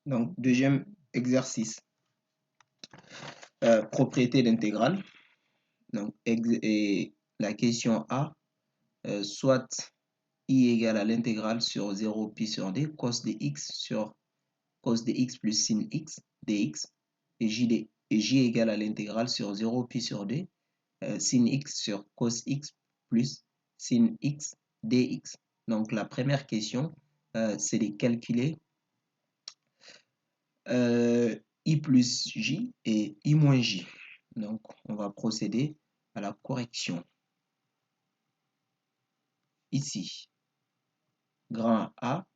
Donc, deuxième exercice, propriété d'intégrale. Donc, et la question A, soit I égale à l'intégrale sur 0 pi sur d, cos de x sur cos de x plus sin x dx, et j égale à l'intégrale sur 0 pi sur d, sin x sur cos x plus sin x dx. Donc, la première question, c'est de calculer I plus J et I moins J. Donc, on va procéder à la correction. Ici, grand A,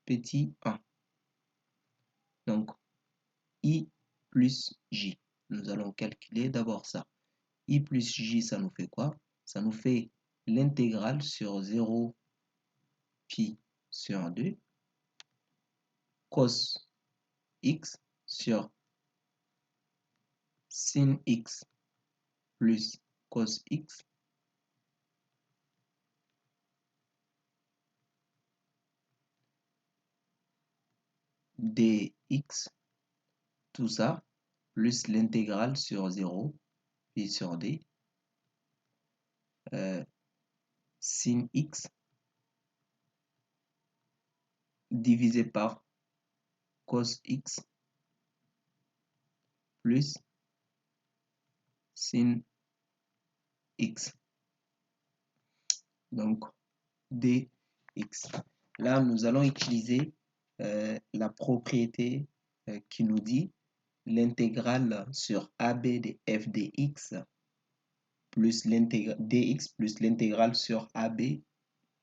petit 1. Donc, I plus J. Nous allons calculer d'abord ça. I plus J, ça nous fait quoi? Ça nous fait l'intégrale sur 0 pi sur 2 cos x sur sin x plus cos x dx, tout ça, plus l'intégrale sur 0 pi sur d, sin x divisé par cos x plus sin x. Donc, dx. Là, nous allons utiliser la propriété qui nous dit l'intégrale sur AB de f de x plus dx plus l'intégrale sur AB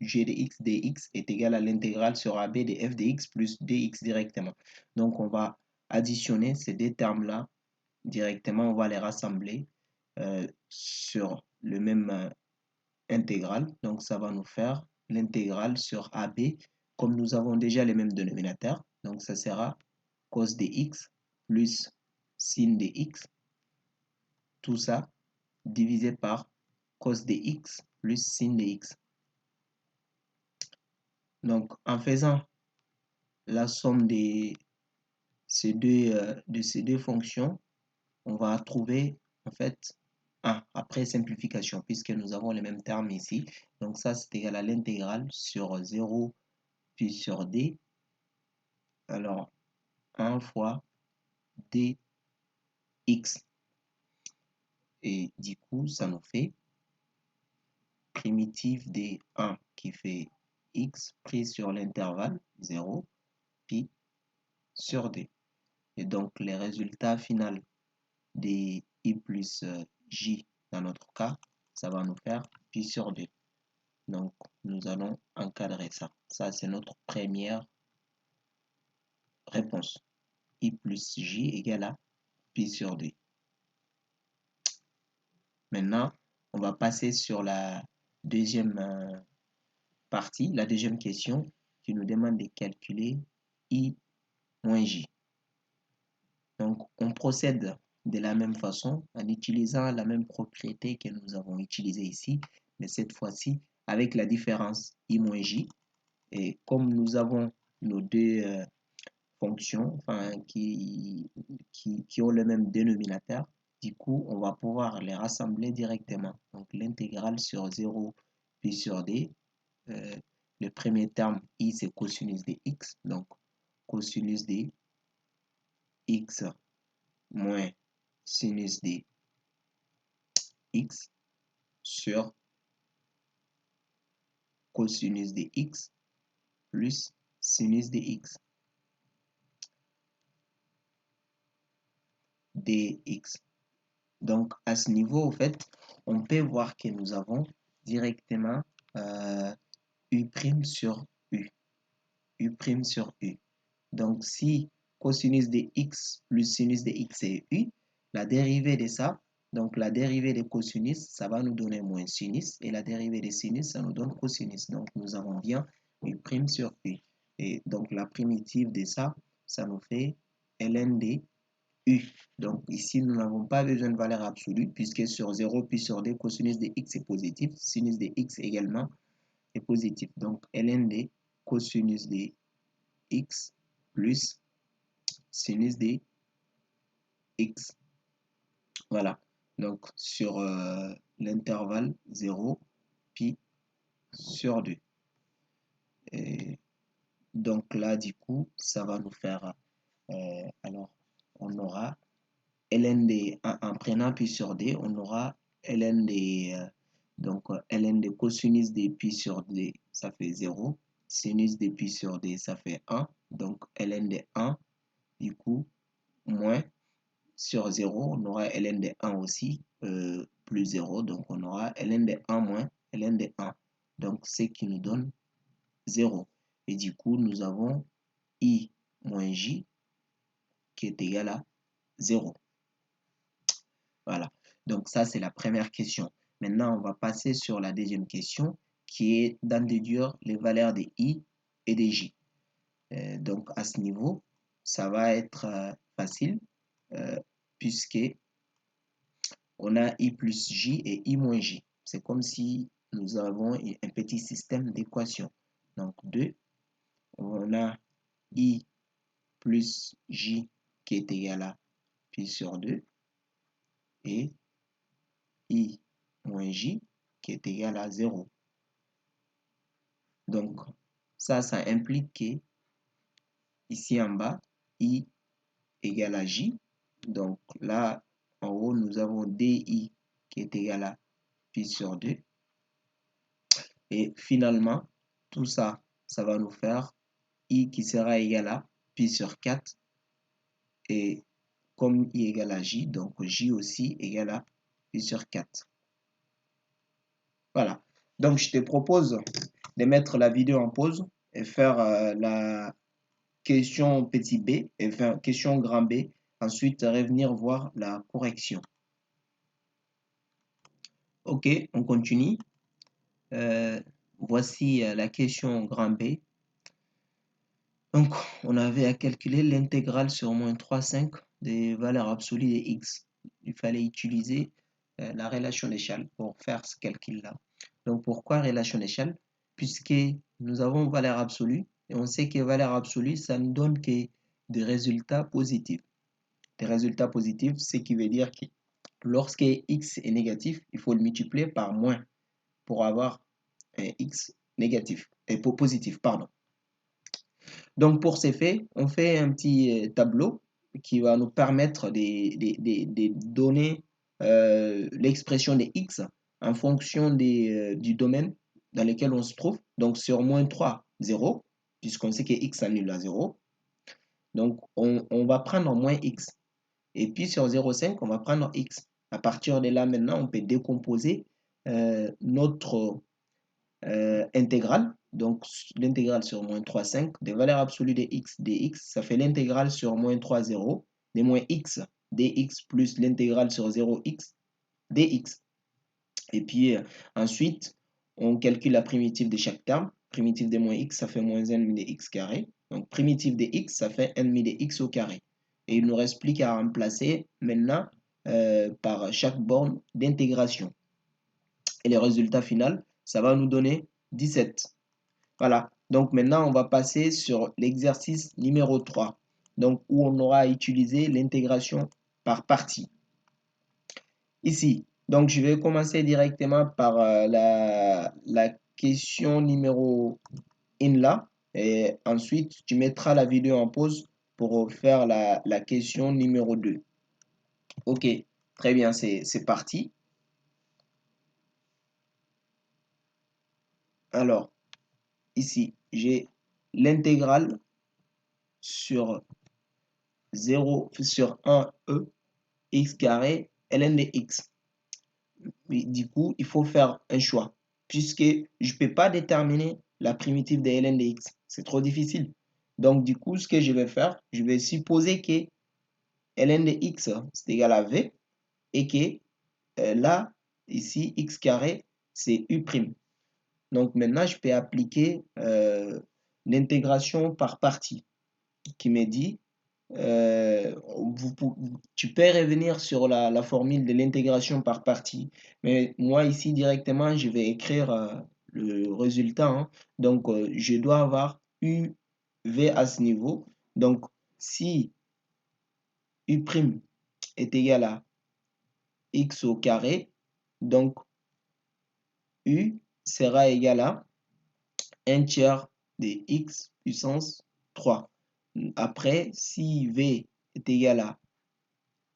g de x dx est égal à l'intégrale sur AB de f de x plus dx directement. Donc, on va additionner ces deux termes-là directement, on va les rassembler sur le même intégral. Donc, ça va nous faire l'intégrale sur AB, comme nous avons déjà les mêmes dénominateurs. Donc, ça sera cos de x plus sin de x, tout ça divisé par cos de x plus sin de x. Donc, en faisant la somme de ces deux fonctions, on va trouver en fait 1 après simplification, puisque nous avons les mêmes termes ici. Donc ça, c'est égal à l'intégrale sur 0 puis sur d. Alors, 1 fois dx. Et du coup, ça nous fait primitive de 1 qui fait x pris sur l'intervalle 0 pi sur d. Et donc, les résultats finaux de i plus j dans notre cas, ça va nous faire pi sur 2. Donc, nous allons encadrer ça. Ça, c'est notre première réponse. I plus j égale à pi sur 2. Maintenant, on va passer sur la deuxième partie, la deuxième question qui nous demande de calculer i moins j. Donc, on procède de la même façon en utilisant la même propriété que nous avons utilisée ici, mais cette fois-ci avec la différence i moins j. Et comme nous avons nos deux fonctions qui ont le même dénominateur, du coup, on va pouvoir les rassembler directement. Donc, l'intégrale sur 0 puis sur d, le premier terme i, c'est cosinus de x. Donc, cosinus de x moins sinus de x sur cosinus de x plus sinus de x dx. Donc, à ce niveau, en fait, on peut voir que nous avons directement u' sur u. U' sur u. Donc, si cosinus de x plus sinus de x est u, la dérivée de ça, donc la dérivée de cosinus, ça va nous donner moins sinus, et la dérivée de sinus, ça nous donne cosinus. Donc, nous avons bien u' sur u. Et donc, la primitive de ça, ça nous fait ln de u. Donc, ici, nous n'avons pas besoin de valeur absolue, puisque sur 0 puis sur d, cosinus de x est positif, sinus de x également est positif. Donc, ln de cosinus de x plus sinus de x. Voilà. Donc, sur l'intervalle 0, pi sur 2. Et donc là, du coup, ça va nous faire... alors, on aura ln de... En prenant pi sur d, on aura ln de... donc, ln de cosinus de pi sur d, ça fait 0. Sinus de pi sur d, ça fait 1. Donc, ln de 1, du coup, moins sur 0, on aura ln de 1 aussi, plus 0. Donc, on aura ln de 1 moins ln de 1. Donc, ce qui nous donne 0. Et du coup, nous avons I moins J qui est égal à 0. Voilà. Donc, ça, c'est la première question. Maintenant, on va passer sur la deuxième question qui est d'en déduire les valeurs de I et de J. Donc, à ce niveau, ça va être facile puisque on a I plus J et I moins J. C'est comme si nous avons un petit système d'équations. Donc, 2, on a I plus J qui est égal à pi sur 2 et I moins J qui est égal à 0. Donc, ça implique que ici en bas, I égale à J. Donc là, en haut, nous avons DI qui est égal à pi sur 2. Et finalement, tout ça, ça va nous faire I qui sera égal à pi sur 4. Et comme I égale à J, donc J aussi égale à pi sur 4. Voilà. Donc, je te propose de mettre la vidéo en pause et faire la question petit b et faire question grand B. Ensuite, revenir voir la correction. Ok, on continue. Voici la question grand B. Donc, on avait à calculer l'intégrale sur moins 3,5 des valeurs absolues de x. Il fallait utiliser la relation d'échelle pour faire ce calcul-là. Donc, pourquoi relation d'échelle? Puisque nous avons valeur absolue et on sait que valeur absolue, ça ne donne que des résultats positifs. Des résultats positifs, ce qui veut dire que lorsque x est négatif, il faut le multiplier par moins pour avoir un x négatif et positif, pardon. Donc pour ces faits, on fait un petit tableau qui va nous permettre de donner l'expression des x en fonction du domaine dans lequel on se trouve. Donc sur moins 3, 0, puisqu'on sait que x s'annule à 0. Donc on va prendre moins x. Et puis sur 0,5, on va prendre x. À partir de là, maintenant, on peut décomposer notre intégrale. Donc l'intégrale sur moins 3,5 des valeurs absolues de x dx, ça fait l'intégrale sur moins 3, 0 des moins x dx plus l'intégrale sur 0x dx. Et puis ensuite, on calcule la primitive de chaque terme. Primitive de moins x, ça fait moins 1 demi de x carré. Donc primitive de x, ça fait 1 demi de x au carré. Et il nous reste plus qu'à remplacer maintenant par chaque borne d'intégration. Et le résultat final, ça va nous donner 17. Voilà. Donc maintenant, on va passer sur l'exercice numéro 3. Donc où on aura utilisé l'intégration par partie. Ici, donc je vais commencer directement par la question numéro 1 là. Et ensuite, tu mettras la vidéo en pause pour faire la question numéro 2. Ok, très bien, c'est parti. Alors, ici, j'ai l'intégrale sur 0 sur 1e x carré ln de x. Mais du coup, il faut faire un choix puisque je ne peux pas déterminer la primitive de ln de x. C'est trop difficile. Donc, du coup, ce que je vais faire, je vais supposer que ln de x c'est égal à v et que là, ici, x carré, c'est u'. Donc, maintenant, je peux appliquer l'intégration par partie qui me dit tu peux revenir sur la formule de l'intégration par partie. Mais moi, ici, directement, je vais écrire le résultat. Hein. Donc, je dois avoir UV à ce niveau. Donc, si U' est égal à x au carré, donc U sera égal à 1 tiers de x puissance 3. Après, si V est égal à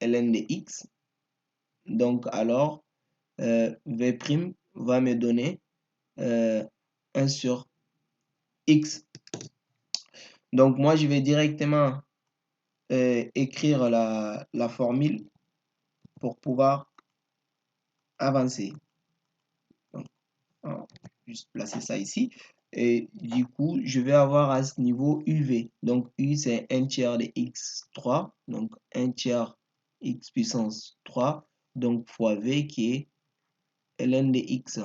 ln de x, donc alors V' va me donner 1 sur x. Donc moi, je vais directement écrire la formule pour pouvoir avancer. Donc, on va juste placer ça ici. Et du coup, je vais avoir à ce niveau UV. Donc, U, c'est 1 tiers de x3. Donc, 1 tiers x puissance 3. Donc, fois V qui est ln de x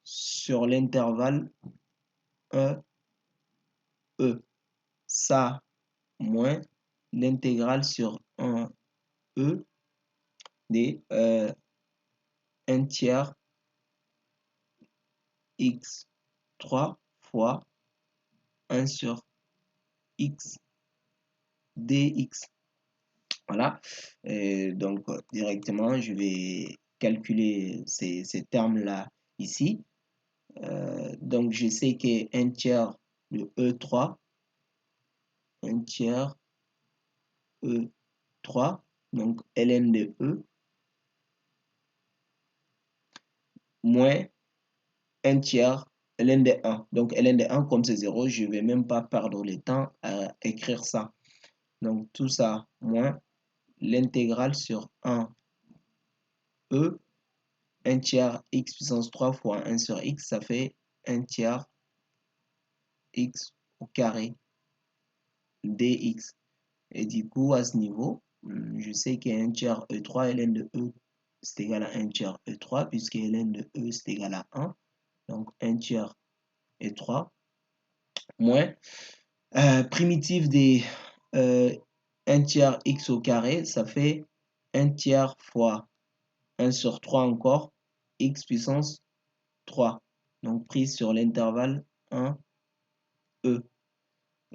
sur l'intervalle 1, E. Ça, moins l'intégrale sur 1, E de 1 tiers x3 fois 1 sur x dx. Voilà. Et donc, directement, je vais calculer ces termes-là ici. Donc, je sais que 1 tiers de E3, 1 tiers E3, donc ln de E, moins 1 tiers ln de 1. Donc, ln de 1, comme c'est 0, je ne vais même pas perdre le temps à écrire ça. Donc, tout ça, moins l'intégrale sur 1 E, 1 tiers x puissance 3 fois 1 sur x, ça fait 1 tiers x au carré dx. Et du coup, à ce niveau, je sais que 1 tiers E3, ln de E, c'est égal à 1 tiers E3, puisque ln de E, c'est égal à 1. Donc, 1 tiers E3, moins primitive des 1 tiers x au carré, ça fait 1 tiers fois 1 sur 3 encore, x puissance 3. Donc, prise sur l'intervalle 1, E.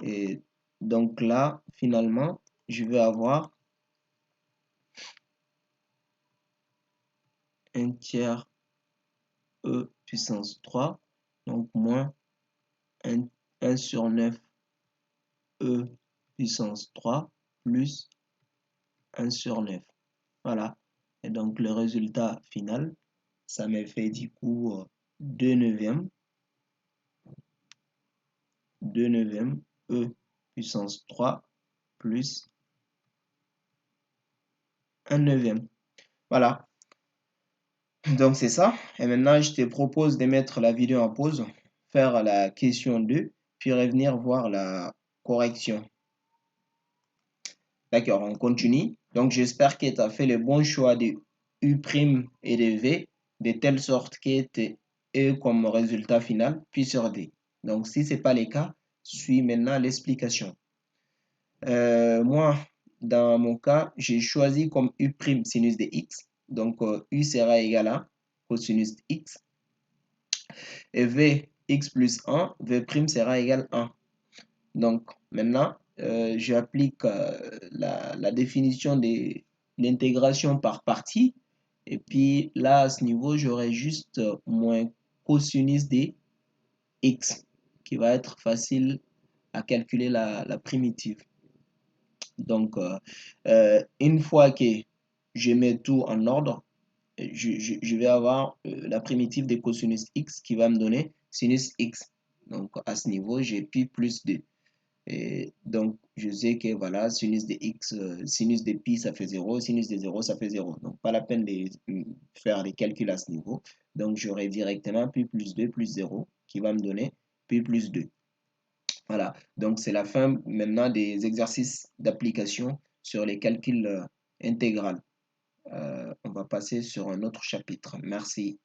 Et donc là, finalement, je vais avoir 1 tiers E puissance 3, donc moins 1 sur 9 E puissance 3 plus 1 sur 9. Voilà. Et donc le résultat final, ça me fait du coup 2 neuvièmes E puissance 3 plus 1 neuvième. Voilà. Donc c'est ça. Et maintenant, je te propose de mettre la vidéo en pause, faire la question 2, puis revenir voir la correction. D'accord, on continue. Donc j'espère que tu as fait le bon choix de U' et de V, de telle sorte que tu E comme résultat final, puis sur D. Donc si ce n'est pas le cas, suis maintenant l'explication. Moi, dans mon cas, j'ai choisi comme U' sinus de x. Donc, U sera égal à cosinus de x. Et V, x plus 1, V' sera égal à 1. Donc, maintenant, j'applique la définition de l'intégration par partie. Et puis, là, à ce niveau, j'aurai juste moins cosinus de x, qui va être facile à calculer la primitive. Donc, une fois que je mets tout en ordre, je vais avoir la primitive de cosinus x qui va me donner sinus x. Donc, à ce niveau, j'ai pi plus 2. Et donc, je sais que voilà, sinus de x, sinus de pi, ça fait 0, sinus de 0, ça fait 0. Donc, pas la peine de faire les calculs à ce niveau. Donc, j'aurai directement pi plus 2 plus 0 qui va me donner pi plus 2. Voilà, donc c'est la fin maintenant des exercices d'application sur les calculs intégrales. On va passer sur un autre chapitre. Merci.